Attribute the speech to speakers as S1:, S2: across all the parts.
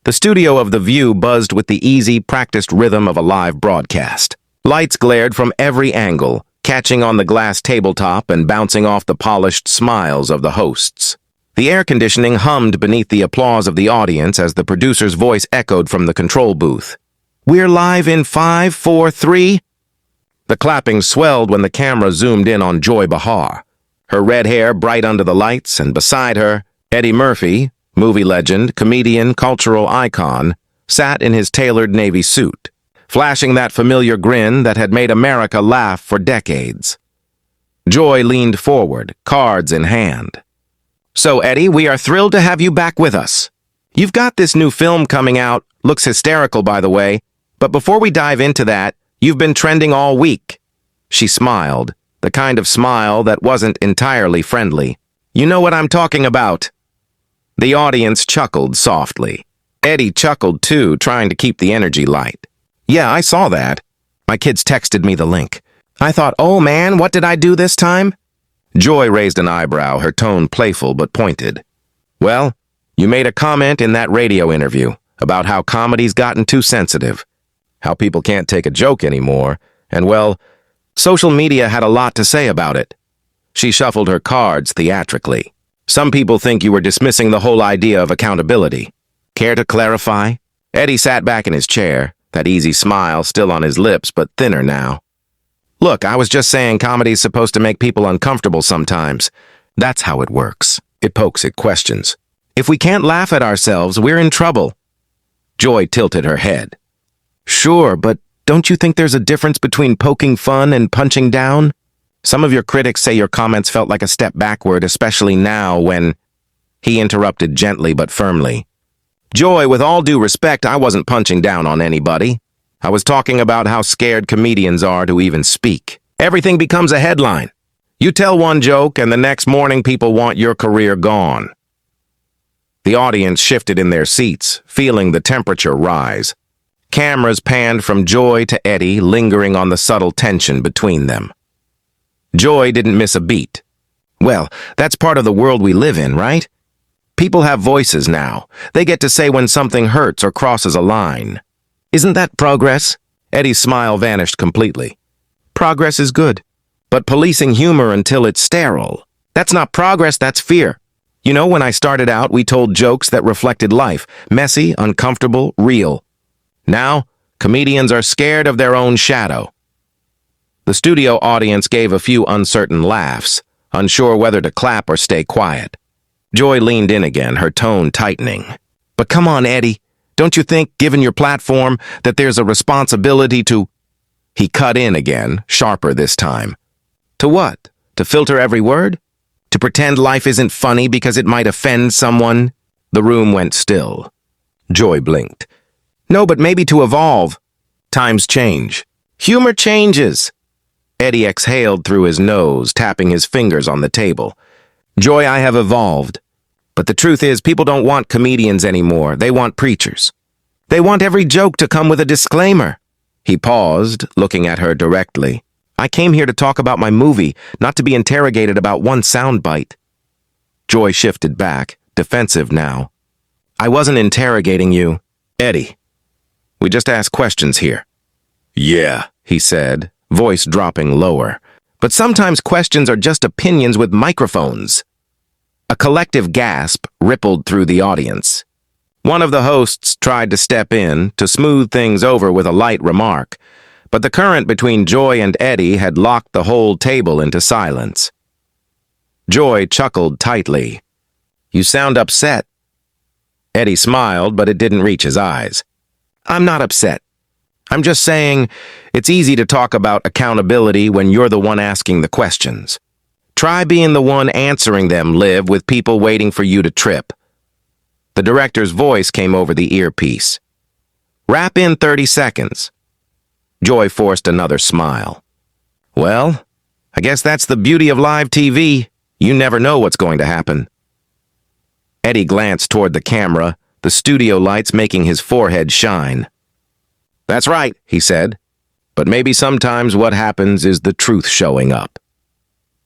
S1: The studio of The View buzzed with the easy, practiced rhythm of a live broadcast. Lights glared from every angle, catching on the glass tabletop and bouncing off the polished smiles of the hosts. The air conditioning hummed beneath the applause of the audience as the producer's voice echoed from the control booth. "We're live in 5, 4, 3. The clapping swelled when the camera zoomed in on Joy Behar, her red hair bright under the lights, and beside her, Eddie Murphy, movie legend, comedian, cultural icon, sat in his tailored navy suit, flashing that familiar grin that had made America laugh for decades. Joy leaned forward, cards in hand. "So, Eddie, we are thrilled to have you back with us. You've got this new film coming out, looks hysterical, by the way, but before we dive into that, you've been trending all week." She smiled, the kind of smile that wasn't entirely friendly. "You know what I'm talking about." The audience chuckled softly. Eddie chuckled too, trying to keep the energy light. "Yeah, I saw that. My kids texted me the link. I thought, oh man, what did I do this time?" Joy raised an eyebrow, her tone playful but pointed. "Well, you made a comment in that radio interview about how comedy's gotten too sensitive, how people can't take a joke anymore, and well, social media had a lot to say about it." She shuffled her cards theatrically. "Some people think you were dismissing the whole idea of accountability. Care to clarify?" Eddie sat back in his chair, that easy smile still on his lips but thinner now. "Look, I was just saying comedy's supposed to make people uncomfortable sometimes. That's how it works. It pokes at questions. If we can't laugh at ourselves, we're in trouble." Joy tilted her head. "Sure, but don't you think there's a difference between poking fun and punching down? Some of your critics say your comments felt like a step backward, especially now when—" He interrupted gently but firmly. "Joy, with all due respect, I wasn't punching down on anybody. I was talking about how scared comedians are to even speak. Everything becomes a headline. You tell one joke and the next morning people want your career gone." The audience shifted in their seats, feeling the temperature rise. Cameras panned from Joy to Eddie, lingering on the subtle tension between them. Joy didn't miss a beat. "Well, that's part of the world we live in, right? People have voices now. They get to say when something hurts or crosses a line. Isn't that progress?" Eddie's smile vanished completely. "Progress is good, but policing humor until it's sterile, that's not progress, that's fear. You know, when I started out, we told jokes that reflected life, messy, uncomfortable, real. Now, comedians are scared of their own shadow." The studio audience gave a few uncertain laughs, unsure whether to clap or stay quiet. Joy leaned in again, her tone tightening. "But come on, Eddie. Don't you think, given your platform, that there's a responsibility to—" He cut in again, sharper this time. "To what? To filter every word? To pretend life isn't funny because it might offend someone?" The room went still. Joy blinked. "No, but maybe to evolve. Times change. Humor changes." Eddie exhaled through his nose, tapping his fingers on the table. "Joy, I have evolved. But the truth is, people don't want comedians anymore. They want preachers. They want every joke to come with a disclaimer." He paused, looking at her directly. "I came here to talk about my movie, not to be interrogated about one soundbite." Joy shifted back, defensive now. "I wasn't interrogating you, Eddie. We just asked questions here." "Yeah," he said, voice dropping lower. "But sometimes questions are just opinions with microphones." A collective gasp rippled through the audience. One of the hosts tried to step in, to smooth things over with a light remark, but the current between Joy and Eddie had locked the whole table into silence. Joy chuckled tightly. "You sound upset." Eddie smiled, but it didn't reach his eyes. "I'm not upset. I'm just saying it's easy to talk about accountability when you're the one asking the questions. Try being the one answering them, Liv, with people waiting for you to trip." The director's voice came over the earpiece. "Wrap in 30 seconds. Joy forced another smile. "Well, I guess that's the beauty of live TV. You never know what's going to happen." Eddie glanced toward the camera, the studio lights making his forehead shine. "That's right," he said. "But maybe sometimes what happens is the truth showing up."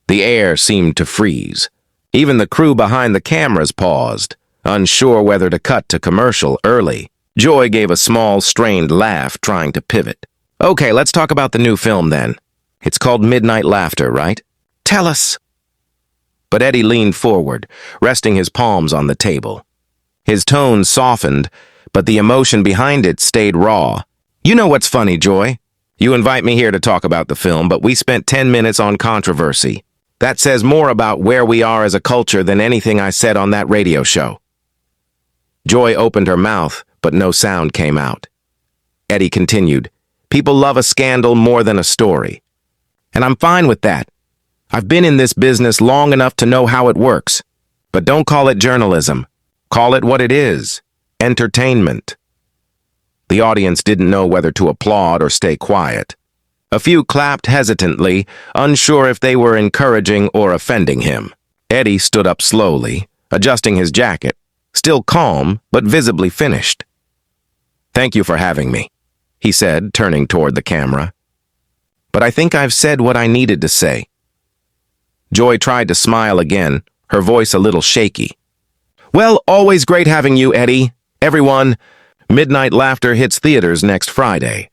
S1: The air seemed to freeze. Even the crew behind the cameras paused, unsure whether to cut to commercial early. Joy gave a small, strained laugh, trying to pivot. Okay, let's talk about the new film then. It's called Midnight Laughter, right? Tell us. But Eddie leaned forward, resting his palms on the table. His tone softened, but the emotion behind it stayed raw. You know what's funny, Joy? You invite me here to talk about the film, but we spent 10 minutes on controversy. That says more about where we are as a culture than anything I said on that radio show. Joy opened her mouth, but no sound came out. Eddie continued, People love a scandal more than a story. And I'm fine with that. I've been in this business long enough to know how it works. But don't call it journalism. Call it what it is. Entertainment. The audience didn't know whether to applaud or stay quiet. A few clapped hesitantly, unsure if they were encouraging or offending him. Eddie stood up slowly, adjusting his jacket, still calm but visibly finished. Thank you for having me, he said, turning toward the camera. But I think I've said what I needed to say. Joy tried to smile again, her voice a little shaky. Well, always great having you, Eddie. Everyone, Midnight Laughter hits theaters next Friday.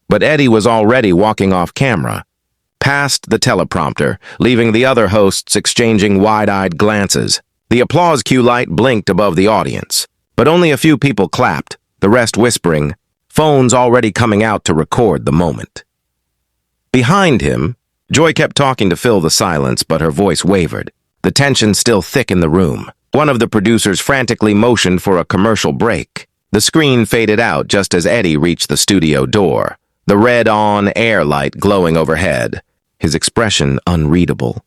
S1: But Eddie was already walking off camera, past the teleprompter, leaving the other hosts exchanging wide-eyed glances. The applause cue light blinked above the audience, but only a few people clapped, the rest whispering, phones already coming out to record the moment. Behind him, Joy kept talking to fill the silence, but her voice wavered, the tension still thick in the room. One of the producers frantically motioned for a commercial break. The screen faded out just as Eddie reached the studio door, the red on-air light glowing overhead, his expression unreadable.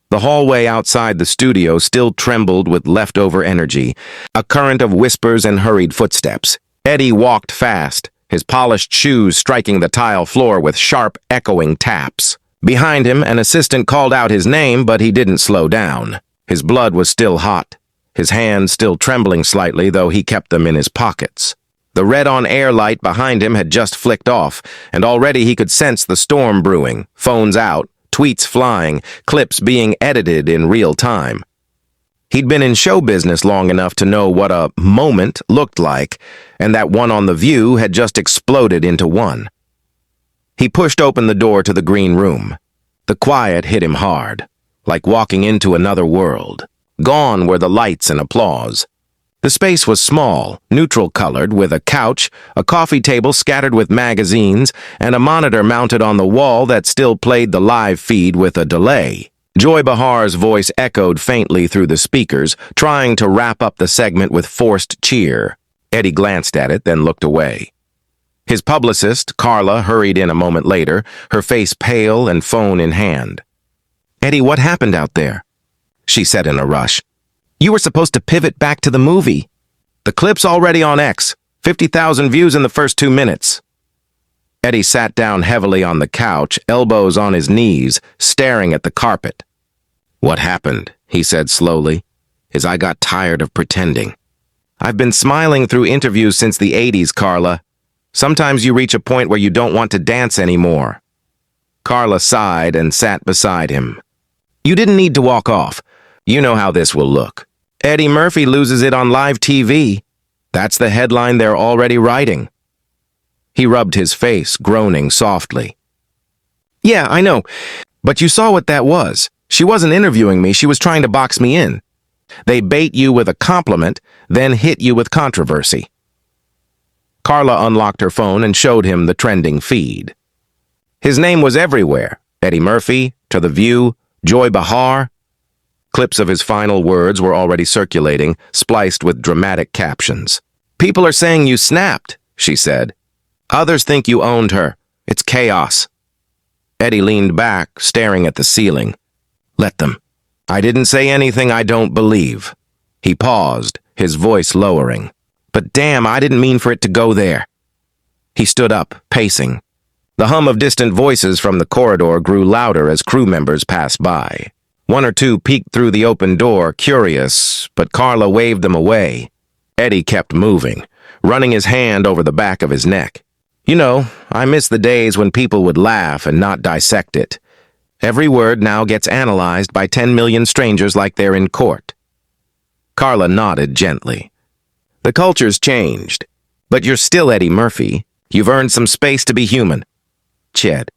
S1: The hallway outside the studio still trembled with leftover energy, a current of whispers and hurried footsteps. Eddie walked fast, his polished shoes striking the tile floor with sharp, echoing taps. Behind him, an assistant called out his name, but he didn't slow down. His blood was still hot, his hands still trembling slightly, though he kept them in his pockets. The red-on-air light behind him had just flicked off, and already he could sense the storm brewing, phones out, tweets flying, clips being edited in real time. He'd been in show business long enough to know what a moment looked like, and that one on The View had just exploded into one. He pushed open the door to the green room. The quiet hit him hard, like walking into another world. Gone were the lights and applause. The space was small, neutral-colored, with a couch, a coffee table scattered with magazines, and a monitor mounted on the wall that still played the live feed with a delay. Joy Behar's voice echoed faintly through the speakers, trying to wrap up the segment with forced cheer. Eddie glanced at it, then looked away. His publicist, Carla, hurried in a moment later, her face pale and phone in hand. Eddie, what happened out there? She said in a rush. You were supposed to pivot back to the movie. The clip's already on X. 50,000 views in the first 2 minutes. Eddie sat down heavily on the couch, elbows on his knees, staring at the carpet. What happened? He said slowly, as I got tired of pretending. I've been smiling through interviews since the 80s, Carla. Sometimes you reach a point where you don't want to dance anymore. Carla sighed and sat beside him. You didn't need to walk off. You know how this will look. Eddie Murphy loses it on live TV. That's the headline they're already writing. He rubbed his face, groaning softly. Yeah, I know. But you saw what that was. She wasn't interviewing me, she was trying to box me in. They bait you with a compliment, then hit you with controversy. Carla unlocked her phone and showed him the trending feed. His name was everywhere. Eddie Murphy, To The View, Joy Behar. Clips of his final words were already circulating, spliced with dramatic captions. People are saying you snapped, she said. Others think you owned her. It's chaos. Eddie leaned back, staring at the ceiling. Let them. I didn't say anything I don't believe. He paused, his voice lowering. But damn, I didn't mean for it to go there. He stood up, pacing. The hum of distant voices from the corridor grew louder as crew members passed by. One or two peeked through the open door, curious, but Carla waved them away. Eddie kept moving, running his hand over the back of his neck. You know, I miss the days when people would laugh and not dissect it. Every word now gets analyzed by 10 million strangers like they're in court. Carla nodded gently. The culture's changed, but you're still Eddie Murphy. You've earned some space to be human. Ched,